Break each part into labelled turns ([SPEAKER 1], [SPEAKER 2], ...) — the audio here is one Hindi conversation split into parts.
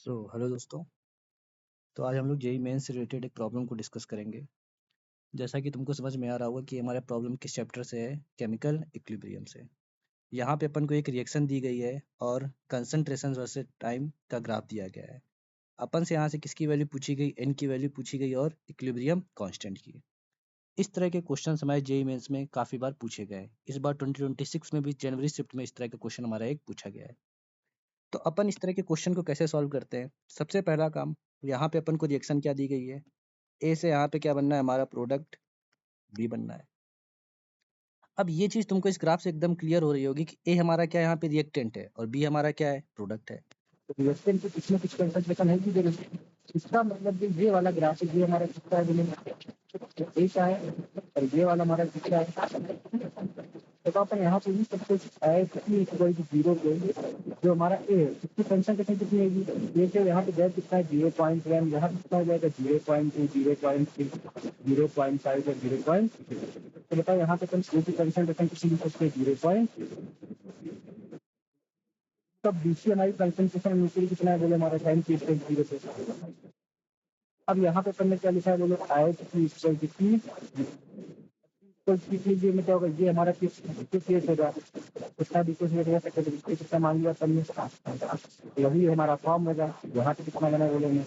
[SPEAKER 1] हेलो दोस्तों। तो आज हम लोग जेईई मेंस से रिलेटेड एक प्रॉब्लम को डिस्कस करेंगे। जैसा कि तुमको समझ में आ रहा होगा कि हमारा प्रॉब्लम किस चैप्टर से है, केमिकल इक्विलिब्रियम से। यहाँ पे अपन को एक रिएक्शन दी गई है और कंसंट्रेशन वर्सेस टाइम का ग्राफ दिया गया है। अपन से यहाँ से किसकी वैल्यू पूछी गई, एन की वैल्यू पूछी गई और इक्विलिब्रियम कांस्टेंट की। इस तरह के क्वेश्चन हमारे जेईई मेंस में काफ़ी बार पूछे गए। इस बार 2026 में भी जनवरी शिफ्ट में इस तरह का क्वेश्चन हमारा एक पूछा गया है। तो अपन इस तरह के क्वेश्चन को कैसे सॉल्व करते हैं? सबसे पहला काम, यहाँ पे अपन को रिएक्शन क्या दी गई है, ए से यहाँ पे क्या बनना है, हमारा प्रोडक्ट बी बनना है। अब ये चीज तुमको इस ग्राफ से एकदम क्लियर हो रही होगी कि ए हमारा क्या यहाँ पे रिएक्टेंट है और बी हमारा क्या है, प्रोडक्ट है। तो रिएक्टेंट के कुछ ना कुछ कंसंट्रेशन है की जरूरत है। इसका मतलब ये वाला ग्राफ है, ये हमारा कितना है, ए का है और ये वाला हमारा कितना है। तो अपन यहाँ पे भी सब कुछ इक्वल टू 0 पे जो हमारा ए है उसकी कंसंट्रेशन कितनी होगी, ए से यहाँ पे गैप कितना है 0.1, यहाँ कितना हो जाएगा 0.2, 0.3, 0.5 और 0.6। तो बताओ यहाँ पे अपन ए की कंसंट्रेशन किसी भी सकते हैं 0. तब दूसरी हमारी कंसंट्रेशन नीचे कितना है, बोले हमारा टाइम की 0 पे। अब यहाँ पे अपन ने क्या लिखा है, बोलो आई की इक्वल टू टी लीजिए में क्या होगा, ये हमारा किस केस होगा, उसका भी कुछ नहीं सकते, कितना मान लिया अपन ने, यही हमारा फॉर्म होगा। यहाँ पे कितना लेना बोलेंगे।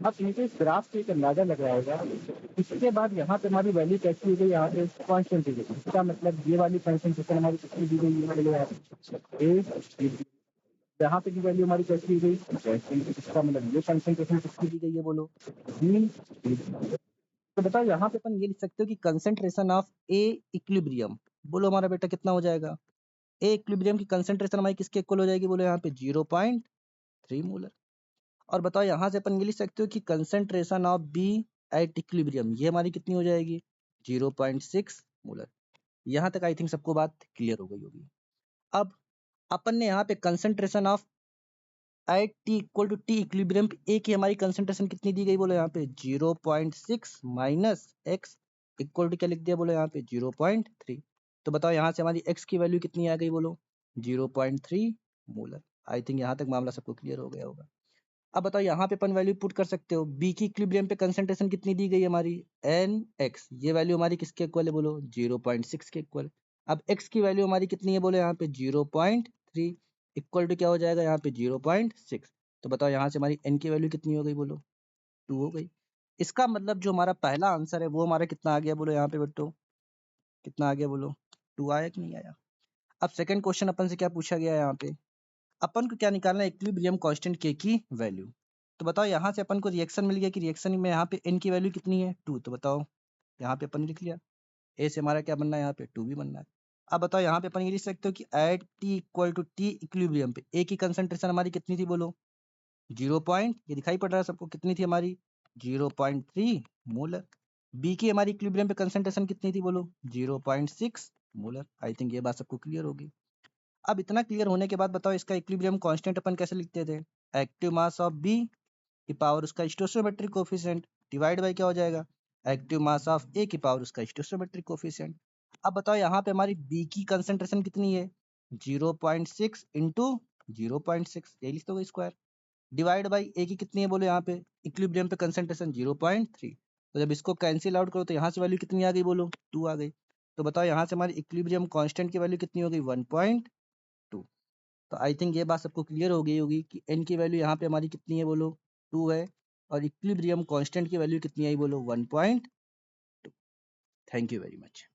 [SPEAKER 1] अब नीचे इस ग्राफ से एक अंदाजा लग रहा होगा। इसके बाद यहाँ पे हमारी वैल्यू कैसी हो गई, यहाँ पे कॉन्स्टेंट दी गई। इसका मतलब ये वाली कंसंट्रेशन हमारी कितनी दी गई, यहाँ पे की वैल्यू हमारी कैसी दी गई, इसका मतलब ये कंसंट्रेशन कितनी दी गई है, बोलो 3। तो बताओ यहाँ पे अपन ये लिख सकते हो कि कंसंट्रेशन ऑफ ए इक्विलिब्रियम, बोलो हमारा बेटा कितना हो जाएगा, ए इक्विलिब्रियम की कंसंट्रेशन हमारी किसके इक्वल हो जाएगी, बोलो यहाँ पे 0.3 मोलर। और बताओ यहाँ से अपन ये लिख सकते हो कि concentration of B at equilibrium, ये हमारी कितनी हो जाएगी 0.6 मोलर। यहाँ तक आई थिंक सबको बात क्लियर हो गई होगी। अब अपन ने यहाँ पे concentration of at T equal to T equilibrium A की हमारी कंसंट्रेशन कितनी दी गई, बोलो यहाँ पे 0.6 माइनस एक्स इक्वल टू क्या लिख दिया, बोलो यहाँ पे 0.3। तो बताओ यहाँ से हमारी एक्स की वैल्यू कितनी आ गई, बोलो 0.3 मोलर। आई थिंक यहाँ तक मामला सबको क्लियर हो गया होगा। अब बताओ यहाँ पे अपन वैल्यू पुट कर सकते हो, बी की इक्विलिब्रियम पे कंसंट्रेशन कितनी दी गई हमारी एन एक्स, ये वैल्यू हमारी किसके इक्वल है, बोलो 0.6 के इक्वल। अब एक्स की वैल्यू हमारी कितनी है, बोलो यहाँ पे 0.3 इक्वल टू क्या हो जाएगा यहाँ पे 0.6। तो बताओ यहाँ से हमारी एन की वैल्यू कितनी हो गई, बोलो 2 हो गई। इसका मतलब जो हमारा पहला आंसर है वो हमारा कितना आ गया, बोलो यहाँ पे बेटो कितना आ गया, बोलो 2 आया कि नहीं आया। अब सेकंड क्वेश्चन अपन से क्या पूछा गया है, यहाँ पे अपन को क्या निकालना है, इक्विलिब्रियम कांस्टेंट के की वैल्यू। तो बताओ यहाँ से अपन को रिएक्शन मिल गया कि रिएक्शन में यहाँ पे एन की वैल्यू कितनी है 2। तो बताओ यहाँ पे अपन ने लिख लिया, ए से हमारा क्या बनना है, यहाँ पे 2 भी बनना है। अब बताओ यहाँ पे अपन ये लिख सकते हो कि at T equal to T equilibrium पे ए की कंसंट्रेशन हमारी कितनी थी, बोलो 0 पॉइंट, ये दिखाई पड़ रहा है सबको, कितनी थी हमारी 0.3 मोलर। बी की हमारी इक्विलिब्रियम पे कंसंट्रेशन कितनी थी, बोलो 0.6 मोलर। आई थिंक ये बात सबको क्लियर होगी। अब इतना क्लियर होने के बाद बताओ इसका इक्विलिब्रियम कांस्टेंट अपन कैसे लिखते थे, एक्टिव मास ऑफ बी की पावर उसका स्टोइचियोमेट्रिक कोफिशिएंट डिवाइड बाय क्या हो जाएगा, एक्टिव मास ऑफ ए की पावर उसका स्टोइचियोमेट्रिक कोफिशिएंट। अब बताओ यहाँ पे हमारी बी की कंसंट्रेशन कितनी है 0.6 इंटू 0.6, यही लिख दोगे स्क्वायर, डिवाइड बाई ए की कितनी है, बोलो यहाँ पे इक्विलिब्रियम पे कंसंट्रेशन 0.3। तो जब इसको कैंसिल आउट करो तो यहाँ से वैल्यू कितनी आ गई, बोलो 2 आ गई। तो बताओ यहाँ से हमारी इक्विलिब्रियम कांस्टेंट की वैल्यू कितनी हो गई 1.2। तो आई थिंक ये बात सबको क्लियर हो गई होगी कि एन की वैल्यू यहाँ पे हमारी कितनी है, बोलो 2 है, और इक्विलिब्रियम कांस्टेंट की वैल्यू कितनी आई, बोलो 1.2। Thank you very much.